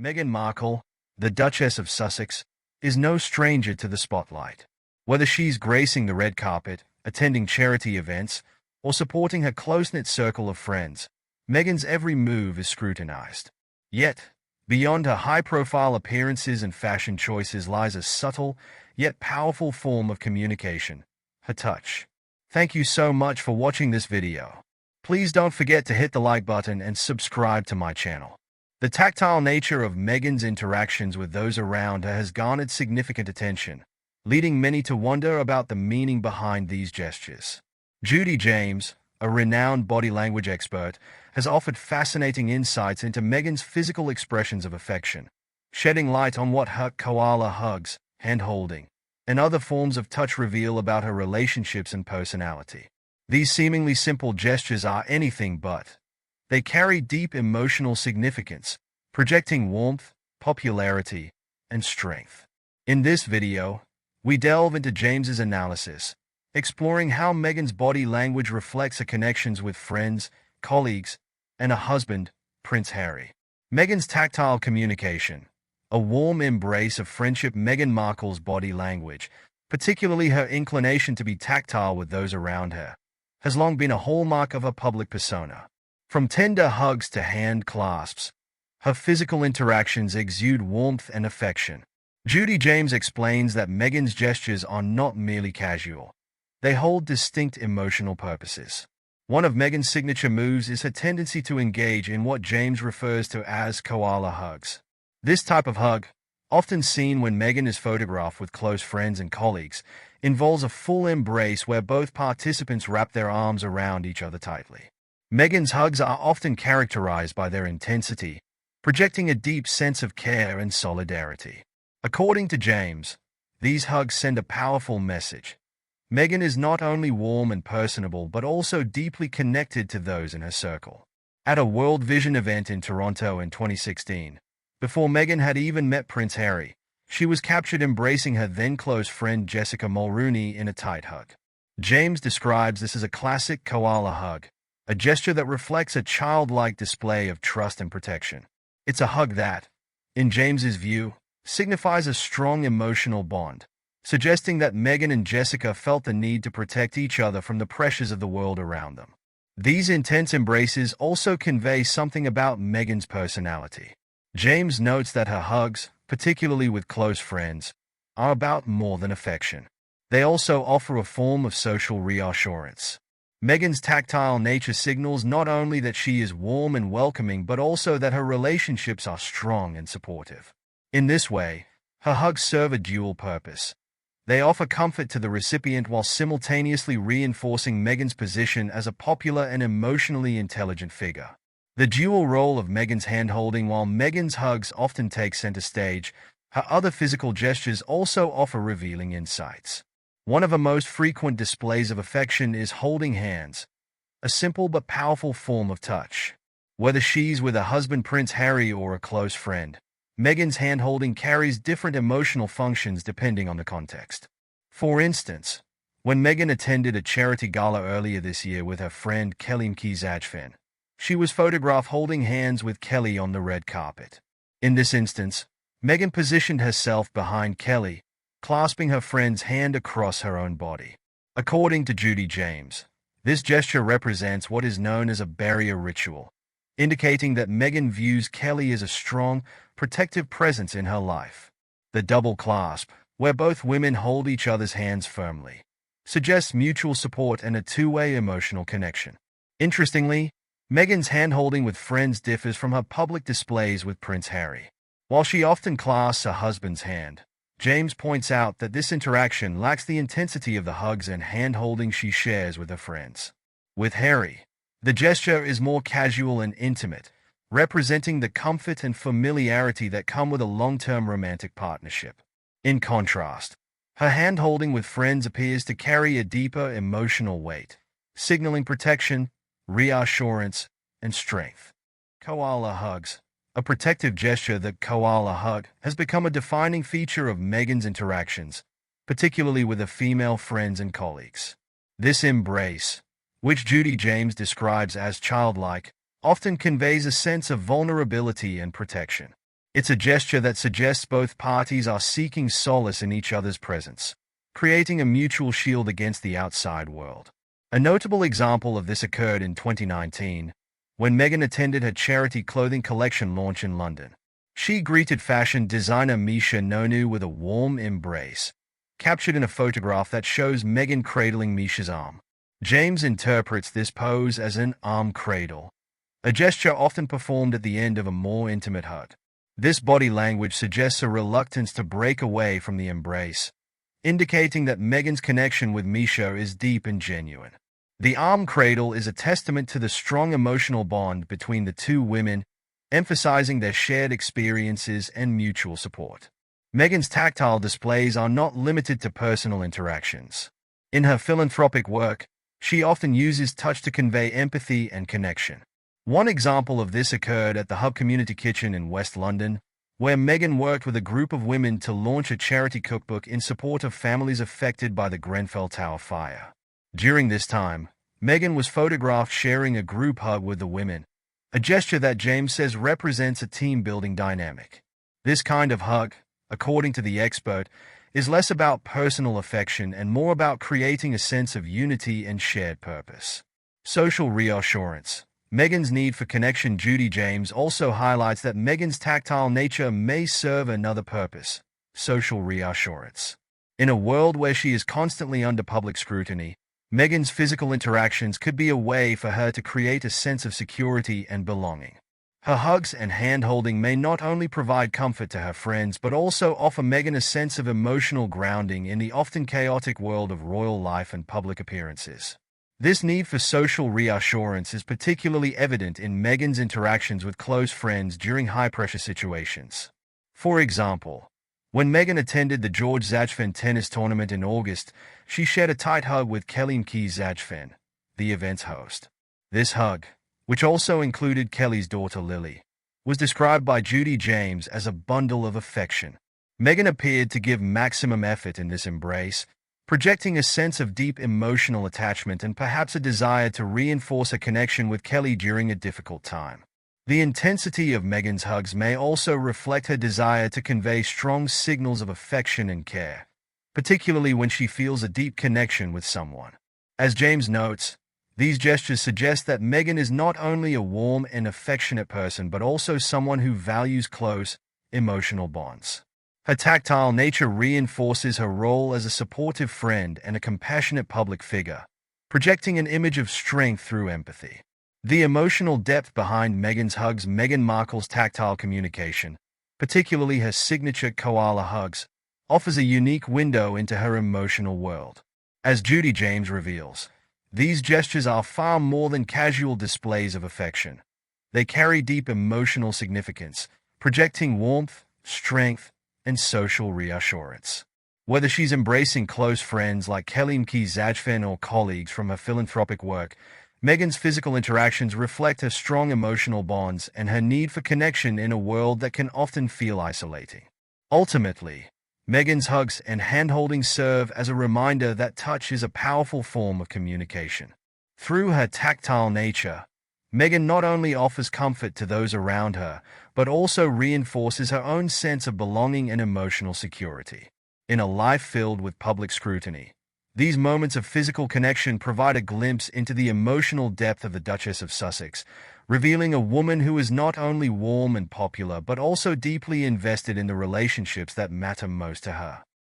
Meghan Markle, the Duchess of Sussex, is no stranger to the spotlight. Whether she's gracing the red carpet, attending charity events, or supporting her close-knit circle of friends, Meghan's every move is scrutinized. Yet, beyond her high-profile appearances and fashion choices lies a subtle, yet powerful form of communication: her touch. Thank you so much for watching this video. Please don't forget to hit the like button and subscribe to my channel. The tactile nature of Meghan's interactions with those around her has garnered significant attention, leading many to wonder about the meaning behind these gestures. Judi James, a renowned body language expert, has offered fascinating insights into Meghan's physical expressions of affection, shedding light on what her koala hugs, hand-holding, and other forms of touch reveal about her relationships and personality. These seemingly simple gestures are anything but. They carry deep emotional significance, projecting warmth, popularity, and strength. In this video, we delve into James's analysis, exploring how Meghan's body language reflects her connections with friends, colleagues, and her husband, Prince Harry. Meghan's tactile communication, a warm embrace of friendship. Meghan Markle's body language, particularly her inclination to be tactile with those around her, has long been a hallmark of her public persona. From tender hugs to hand clasps, her physical interactions exude warmth and affection. Judi James explains that Meghan's gestures are not merely casual. They hold distinct emotional purposes. One of Meghan's signature moves is her tendency to engage in what James refers to as koala hugs. This type of hug, often seen when Meghan is photographed with close friends and colleagues, involves a full embrace where both participants wrap their arms around each other tightly. Meghan's hugs are often characterized by their intensity, projecting a deep sense of care and solidarity. According to James, these hugs send a powerful message. Meghan is not only warm and personable but also deeply connected to those in her circle. At a World Vision event in Toronto in 2016, before Meghan had even met Prince Harry, she was captured embracing her then-close friend Jessica Mulroney in a tight hug. James describes this as a classic koala hug, a gesture that reflects a childlike display of trust and protection. It's a hug that, in James's view, signifies a strong emotional bond, suggesting that Meghan and Jessica felt the need to protect each other from the pressures of the world around them. These intense embraces also convey something about Meghan's personality. James notes that her hugs, particularly with close friends, are about more than affection. They also offer a form of social reassurance. Meghan's tactile nature signals not only that she is warm and welcoming but also that her relationships are strong and supportive. In this way, her hugs serve a dual purpose. They offer comfort to the recipient while simultaneously reinforcing Meghan's position as a popular and emotionally intelligent figure. The dual role of Meghan's hand-holding. While Meghan's hugs often take center stage, her other physical gestures also offer revealing insights. One of her most frequent displays of affection is holding hands, a simple but powerful form of touch. Whether she's with her husband Prince Harry or a close friend, Meghan's hand-holding carries different emotional functions depending on the context. For instance, when Meghan attended a charity gala earlier this year with her friend Kelly Mkizajfin, she was photographed holding hands with Kelly on the red carpet. In this instance, Meghan positioned herself behind Kelly, clasping her friend's hand across her own body. According to Judi James, this gesture represents what is known as a barrier ritual, indicating that Meghan views Kelly as a strong, protective presence in her life. The double clasp, where both women hold each other's hands firmly, suggests mutual support and a two-way emotional connection. Interestingly, Meghan's hand-holding with friends differs from her public displays with Prince Harry. While she often clasps her husband's hand, James points out that this interaction lacks the intensity of the hugs and hand-holding she shares with her friends. With Harry, the gesture is more casual and intimate, representing the comfort and familiarity that come with a long-term romantic partnership. In contrast, her hand-holding with friends appears to carry a deeper emotional weight, signaling protection, reassurance, and strength. Koala hugs, a protective gesture. The koala hug has become a defining feature of Meghan's interactions, particularly with her female friends and colleagues. This embrace, which Judi James describes as childlike, often conveys a sense of vulnerability and protection. It's a gesture that suggests both parties are seeking solace in each other's presence, creating a mutual shield against the outside world. A notable example of this occurred in 2019, when Meghan attended her charity clothing collection launch in London. She greeted fashion designer Misha Nonu with a warm embrace, captured in a photograph that shows Meghan cradling Misha's arm. James interprets this pose as an arm cradle, a gesture often performed at the end of a more intimate hug. This body language suggests a reluctance to break away from the embrace, indicating that Meghan's connection with Misha is deep and genuine. The arm cradle is a testament to the strong emotional bond between the two women, emphasizing their shared experiences and mutual support. Meghan's tactile displays are not limited to personal interactions. In her philanthropic work, she often uses touch to convey empathy and connection. One example of this occurred at the Hub Community Kitchen in West London, where Meghan worked with a group of women to launch a charity cookbook in support of families affected by the Grenfell Tower fire. During this time, Meghan was photographed sharing a group hug with the women, a gesture that James says represents a team-building dynamic. This kind of hug, according to the expert, is less about personal affection and more about creating a sense of unity and shared purpose. Social reassurance. Meghan's need for connection. Judi James also highlights that Meghan's tactile nature may serve another purpose: social reassurance. In a world where she is constantly under public scrutiny, Meghan's physical interactions could be a way for her to create a sense of security and belonging. Her hugs and hand-holding may not only provide comfort to her friends but also offer Meghan a sense of emotional grounding in the often chaotic world of royal life and public appearances. This need for social reassurance is particularly evident in Meghan's interactions with close friends during high-pressure situations. For example, when Meghan attended the George Zajfan tennis tournament in August, she shared a tight hug with Kelly Zajfan, the event's host. This hug, which also included Kelly's daughter Lily, was described by Judi James as a bundle of affection. Meghan appeared to give maximum effort in this embrace, projecting a sense of deep emotional attachment and perhaps a desire to reinforce a connection with Kelly during a difficult time. The intensity of Meghan's hugs may also reflect her desire to convey strong signals of affection and care, particularly when she feels a deep connection with someone. As James notes, these gestures suggest that Meghan is not only a warm and affectionate person but also someone who values close, emotional bonds. Her tactile nature reinforces her role as a supportive friend and a compassionate public figure, projecting an image of strength through empathy. The emotional depth behind Meghan's hugs. Meghan Markle's tactile communication, particularly her signature Koala hugs, offers a unique window into her emotional world. As Judi James reveals, these gestures are far more than casual displays of affection. They carry deep emotional significance, projecting warmth, strength, and social reassurance. Whether she's embracing close friends like Kelly Zajfan or colleagues from her philanthropic work, Meghan's physical interactions reflect her strong emotional bonds and her need for connection in a world that can often feel isolating. Ultimately, Meghan's hugs and hand-holding serve as a reminder that touch is a powerful form of communication. Through her tactile nature, Meghan not only offers comfort to those around her, but also reinforces her own sense of belonging and emotional security. In a life filled with public scrutiny, these moments of physical connection provide a glimpse into the emotional depth of the Duchess of Sussex, revealing a woman who is not only warm and popular but also deeply invested in the relationships that matter most to her.